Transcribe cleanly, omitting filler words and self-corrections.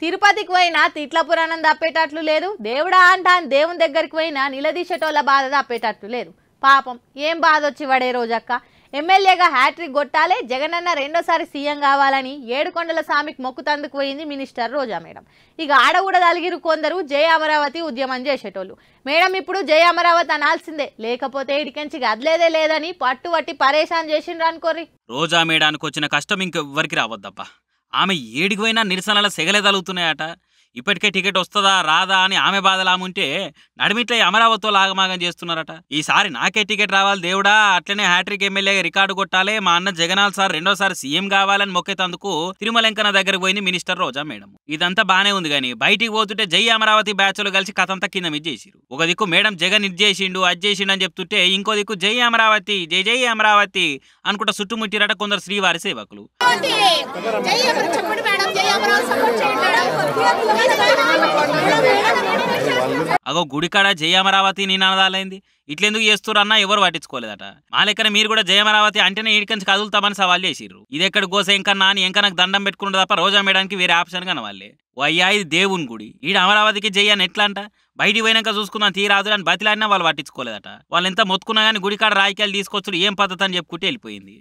తిరుపతికి పోయినా తిట్ల పురాణం తప్పేటట్లు లేదు, దేవుడా అంటా దేవుని దగ్గరికి పోయినా నిలదీసేటోళ్ళ బాధ తప్పేటట్లు లేదు. పాపం ఏం బాధ వచ్చి పడే రోజక్క. ఎమ్మెల్యేగా హ్యాట్రిక్ కొట్టాలి, జగనన్న రెండోసారి సీఎం కావాలని ఏడుకొండల స్వామికి మొక్కుతందుకు పోయింది మినిస్టర్ రోజా మేడం. ఇక ఆడ కూడా తలిగిరు కొందరు జయ అమరావతి ఉద్యమం చేసేటోళ్ళు. మేడం ఇప్పుడు జయ అమరావతి అనాల్సిందే, లేకపోతే ఇడికెంచి గదిలేదే లేదని పట్టుబట్టి పరేషాన్ చేసిండ్రు అనుకోర్రి. రోజా మేడానికి వచ్చిన కష్టం ఇంకెవ్వరికి రావద్దబ్బా. ఆమె ఏడికి పోయినా నిరసనల సెగలే తలుగుతున్నాయట. ఇప్పటికే టికెట్ వస్తుందా రాదా అని ఆమె బాధలాముంటే నడిమిట్ల అమరావతితో లాగమాగం చేస్తున్నారట. ఈసారి నాకే టికెట్ రావాలి దేవుడా, అట్లనే హ్యాట్రిక్ ఎమ్మెల్యేగా రికార్డు కొట్టాలి, మా అన్న జగనాల్ సార్ రెండోసారి సీఎం కావాలని మొక్కేతందుకు తిరుమలంకన దగ్గరకు పోయింది మినిస్టర్ రోజా మేడం. ఇదంతా బానే ఉంది కానీ బయటికి పోతుంటే జై అమరావతి బ్యాచ్లు కలిసి కథంతా కింద మీద చేసిరు. ఒక దిక్కు మేడం జగన్ ఇది చేసిండు అది చేసిండు అని చెప్తుంటే ఇంకో దిక్కు జై అమరావతి జై జై అమరావతి అనుకుంటా చుట్టుముట్టిరట కొందరు శ్రీవారి సేవకులు. అగో గుడికాడ జయ అమరావతి నినాదాలైంది. ఇట్లెందుకు చేస్తురన్నా ఎవరు పట్టించుకోలేదట. మా లెక్కన మీరు కూడా జయ అమరావతి అంటేనే ఈడికంచి కదులుతామని సవాల్ చేసిర్రు. ఇది ఎక్కడ గోస ఎంకన్నా అని ఎంకనకు దండం పెట్టుకుంటే తప్ప రోజా మేడానికి వేరే ఆప్షన్ కనవాళ్ళే. ఓ అయ్యా ఇది దేవుని గుడి, ఈడ అమరావతికి జయ అని ఎట్లా అంట. బయటికి పోయినాక చూసుకుందాం తీరాదు అని బతిలాడినా వాళ్ళు పట్టించుకోలేదట. వాళ్ళు ఎంత మొత్తుకున్నా కానీ గుడికాడ రాజకీయాలు తీసుకొచ్చుడు ఏం పద్ధతి అని చెప్పుకుంటే వెళ్ళిపోయింది.